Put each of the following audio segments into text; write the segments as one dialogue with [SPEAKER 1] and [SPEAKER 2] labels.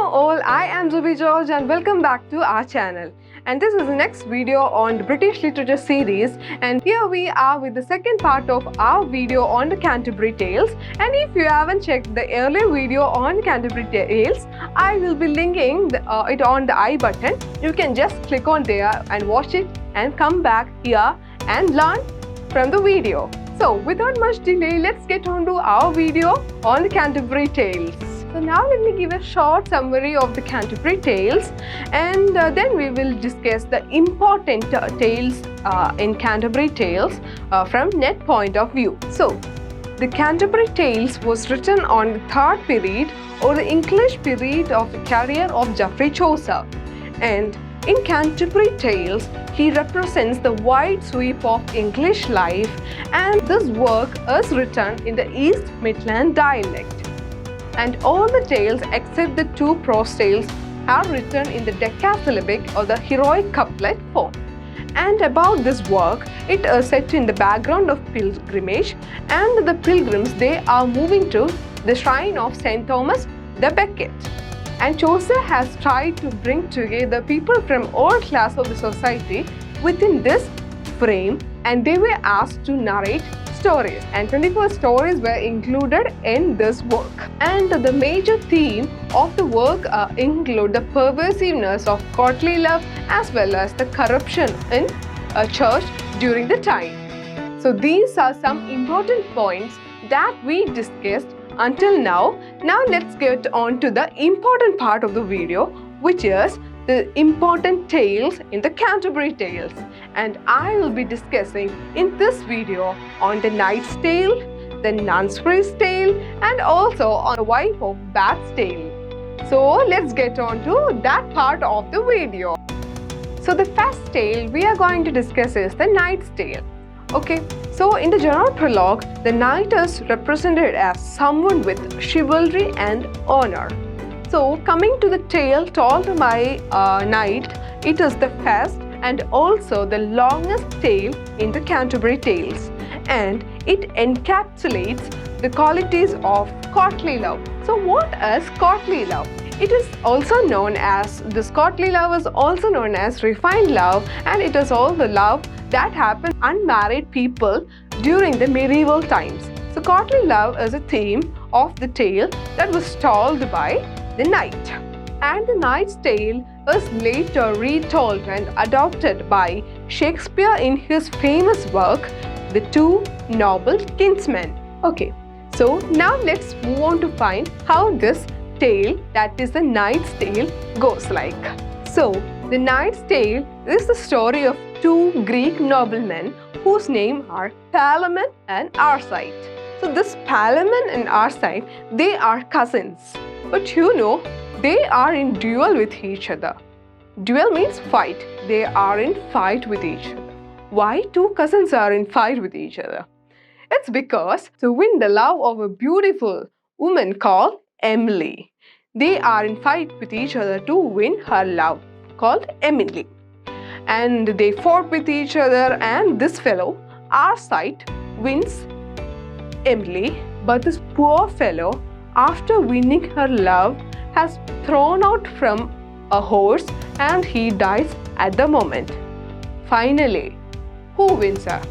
[SPEAKER 1] all, I am Juby and welcome back to our channel. And this is the next video on the British Literature series, and here we are with the second part of our video on the Canterbury Tales. And if you haven't checked the earlier video on Canterbury Tales, I will be linking it on the I button. You can just click on there and watch it and come back here and learn from the video. So without much delay, let's get on to our video on the Canterbury Tales. So now let me give a short summary of the Canterbury Tales, and then we will discuss the important tales in Canterbury Tales from NET point of view. So the Canterbury Tales was written on the third period or the English period of the career of Geoffrey Chaucer, and in Canterbury Tales, he represents the wide sweep of English life, and this work is written in the East Midland dialect. And all the tales except the two prose tales are written in the decasyllabic or the heroic couplet form. And about this work, it is set in the background of pilgrimage, and the pilgrims, they are moving to the shrine of St. Thomas the Becket. And Chaucer has tried to bring together people from all classes of the society within this frame, and they were asked to narrate stories, and 24 stories were included in this work. And the major theme of the work include the pervasiveness of courtly love as well as the corruption in a church during the time. So these are some important points that we discussed until now. Now let's get on to the important part of the video, which is the important tales in the Canterbury Tales. And I will be discussing in this video on the Knight's Tale, the Nuns Tale, and also on the wife of Bath's Tale. So let's get on to that part of the video. So the first tale we are going to discuss is the Knight's Tale. Okay, so in the general prologue, the knight is represented as someone with chivalry and honor. So coming to the tale told by knight, it is the first and also the longest tale in the Canterbury Tales, and it encapsulates the qualities of courtly love. So what is courtly love? It is also known as, this courtly love is also known as refined love, and it is all the love that happened unmarried people during the medieval times. So courtly love is a theme of the tale that was told by the knight. And the Knight's Tale is later retold and adopted by Shakespeare in his famous work, The Two Noble Kinsmen. Okay, so now let's move on to find how this tale, that is the Knight's Tale, goes like. So the Knight's Tale is the story of two Greek noblemen whose names are Palamon and Arcite. So this Palamon and Arcite, they are cousins. But you know, they are in duel with each other. Duel means fight. They are in fight with each other. Why two cousins are in fight with each other? It's because to win the love of a beautiful woman called Emily. They are in fight with each other to win her love called Emily. And they fought with each other, and this fellow, Arcite, wins Emily. But this poor fellow, after winning her love, has thrown out from a horse and he dies at the moment. Finally, who wins her?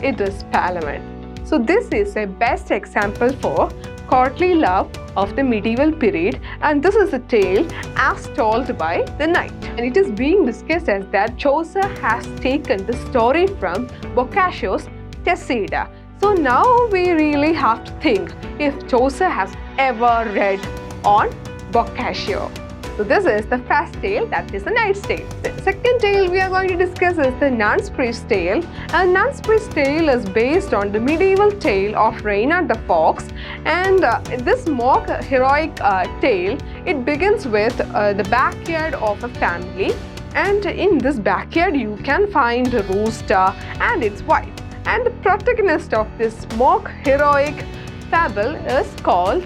[SPEAKER 1] It is Palamon. So this is a best example for courtly love of the medieval period, and this is a tale as told by the knight. And it is being discussed as that Chaucer has taken the story from Boccaccio's Tessida. So now we really have to think if Chaucer has ever read on Boccaccio. So this is the first tale, that is the Knight's Tale. The second tale we are going to discuss is the Nun's Tale. And Nun's Tale is based on the medieval tale of Reynard the Fox. And this mock heroic tale, it begins with the backyard of a family. And in this backyard you can find a rooster and its wife. And the protagonist of this mock heroic fable is called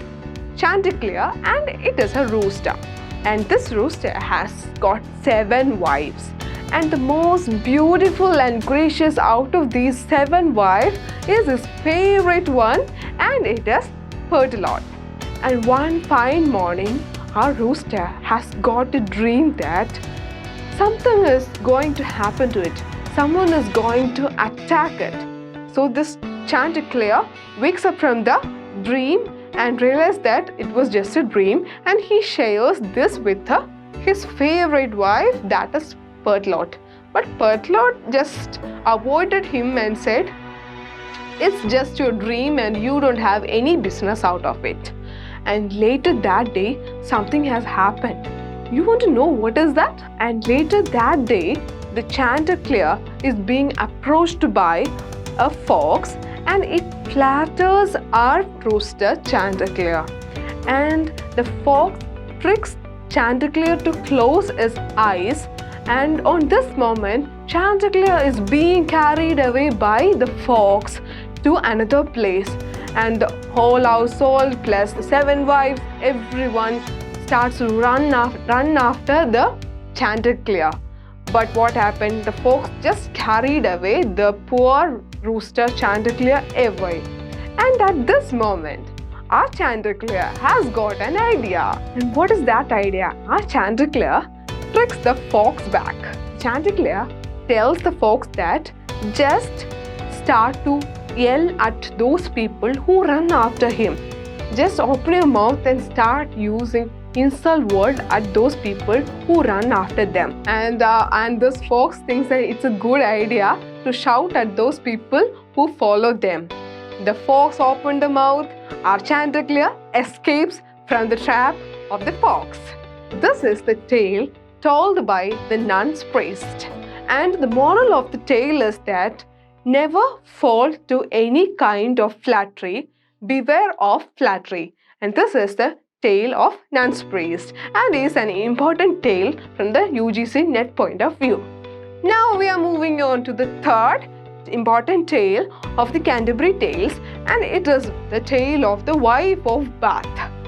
[SPEAKER 1] Chanticleer, and it is a rooster. And this rooster has got 7 wives. And the most beautiful and gracious out of these 7 wives is his favorite one, and it is Pertolot. And one fine morning, our rooster has got a dream that something is going to happen to it. Someone is going to attack it. So this Chanticleer wakes up from the dream and realizes that it was just a dream, and he shares this with his favorite wife, that is Pertlot. But Pertlot just avoided him and said, "It's just your dream and you don't have any business out of it." And later that day, something has happened. You want to know what is that? And later that day, the Chanticleer is being approached by a fox, and it flatters our rooster Chanticleer. And the fox tricks Chanticleer to close his eyes, and on this moment, Chanticleer is being carried away by the fox to another place. And the whole household plus the 7 wives, everyone starts to run after the Chanticleer. But what happened? The fox just carried away the poor rooster Chanticleer away. And at this moment, our Chanticleer has got an idea. And what is that idea? Our Chanticleer tricks the fox back. Chanticleer tells the fox that just start to yell at those people who run after him. Just open your mouth and start using insult word at those people who run after them. And this fox thinks that it's a good idea to shout at those people who follow them. The fox opened the mouth. Our Chanticleer escapes from the trap of the fox. This is the tale told by the nun's priest. And the moral of the tale is that never fall to any kind of flattery. Beware of flattery. And this is the tale of Nun's Priest, and is an important tale from the UGC NET point of view. Now we are moving on to the third important tale of the Canterbury Tales, and it is the tale of the wife of Bath.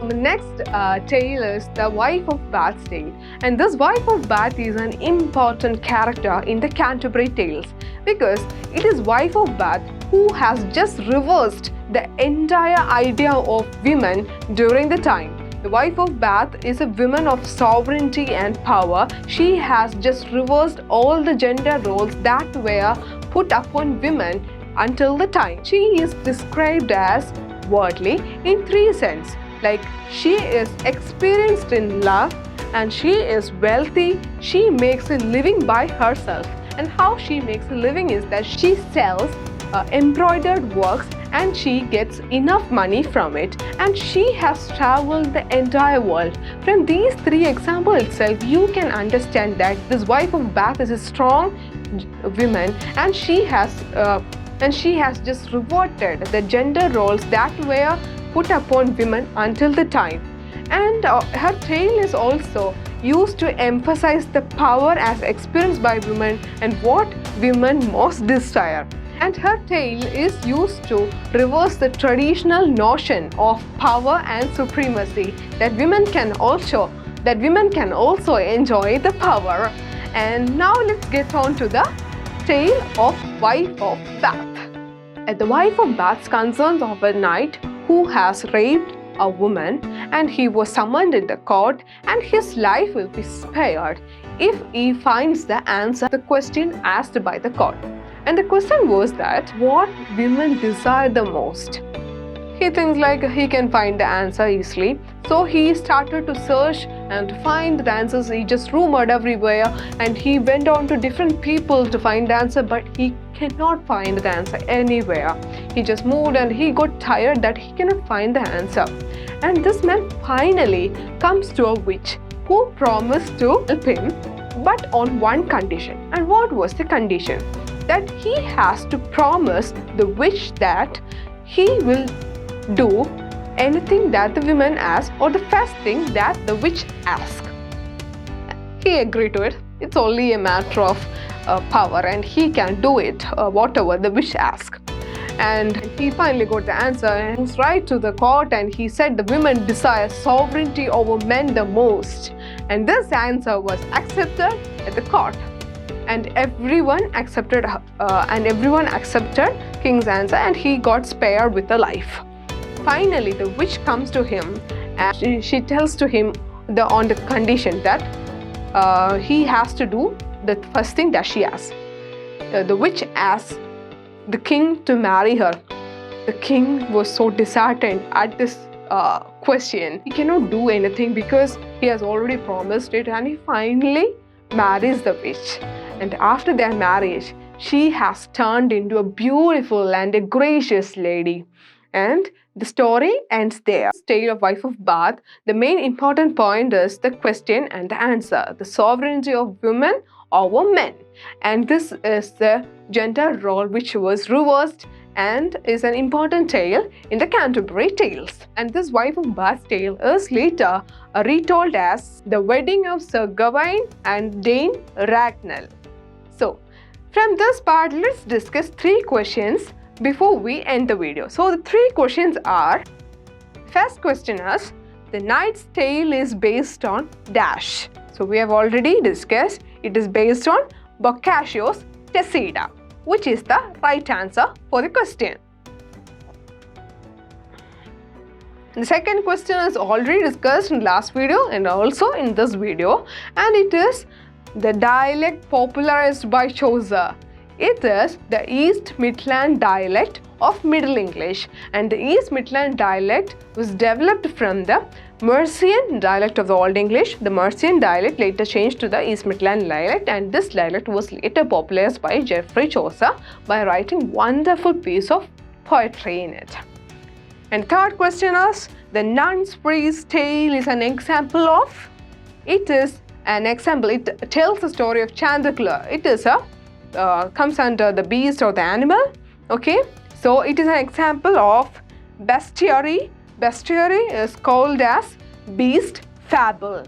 [SPEAKER 1] The next tale is the wife of Bath's tale, and this wife of Bath is an important character in the Canterbury Tales because it is wife of Bath who has just reversed the entire idea of women during the time. The wife of Bath is a woman of sovereignty and power. She has just reversed all the gender roles that were put upon women until the time. She is described as worldly in 3 senses. Like, she is experienced in love, and she is wealthy. She makes a living by herself. And how she makes a living is that she sells embroidered works, and she gets enough money from it, and she has traveled the entire world. From these 3 examples itself, you can understand that this wife of Bath is a strong woman, and she has just reverted the gender roles that were put upon women until the time. And her tale is also used to emphasize the power as experienced by women and what women most desire. And her tale is used to reverse the traditional notion of power and supremacy, that women can also enjoy the power. And now let's get on to the tale of wife of Bath. The wife of Bath concerns of a knight who has raped a woman, and he was summoned in the court, and his life will be spared if he finds the answer to the question asked by the court. And the question was that what women desire the most. He thinks like he can find the answer easily. So he started to search and to find the answers. He just rumored everywhere, and he went on to different people to find the answer, but he cannot find the answer anywhere. He just moved and he got tired that he cannot find the answer. And this man finally comes to a witch who promised to help him, but on one condition. And what was the condition? That he has to promise the witch that he will do anything that the woman asks, or the first thing that the witch asks. He agreed to it. It's only a matter of power, and he can do it, whatever the witch asks. And he finally got the answer, and he's right to the court, and he said the women desire sovereignty over men the most. And this answer was accepted at the court. And everyone accepted King's answer, and he got spared with a life. Finally, the witch comes to him, and she tells to him on the condition that he has to do the first thing that she asks. The witch asks the king to marry her. The king was so disheartened at this question. He cannot do anything because he has already promised it, and he finally marries the witch. And after their marriage, she has turned into a beautiful and a gracious lady. And the story ends there. Tale of Wife of Bath. The main important point is the question and the answer. The sovereignty of women over men. And this is the gender role which was reversed and is an important tale in the Canterbury Tales. And this Wife of Bath tale is later retold as The Wedding of Sir Gawain and Dame Ragnell. So, from this part, let's discuss 3 questions before we end the video. So, the 3 questions are: first question is, the Knight's Tale is based on dash. So, we have already discussed it is based on Boccaccio's Tessida, which is the right answer for the question. The second question is already discussed in last video and also in this video, and it is the dialect popularized by Chaucer. It is the East Midland dialect of Middle English, and the East Midland dialect was developed from the Mercian dialect of the Old English. The Mercian dialect later changed to the East Midland dialect, and this dialect was later popularized by Geoffrey Chaucer by writing wonderful piece of poetry in it. And third question is, the Nun's Tale is an example of? It is an example. It tells the story of Chanticleer. It is a comes under the beast or the animal. Okay, so it is an example of bestiary. Bestiary is called as beast fable.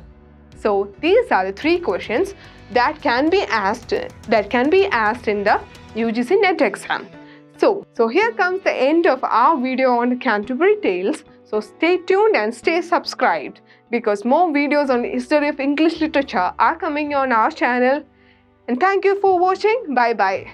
[SPEAKER 1] So these are the 3 questions that can be asked in the UGC NET exam. So here comes the end of our video on the Canterbury Tales. So stay tuned and stay subscribed, because more videos on the history of English literature are coming on our channel. And thank you for watching. Bye bye.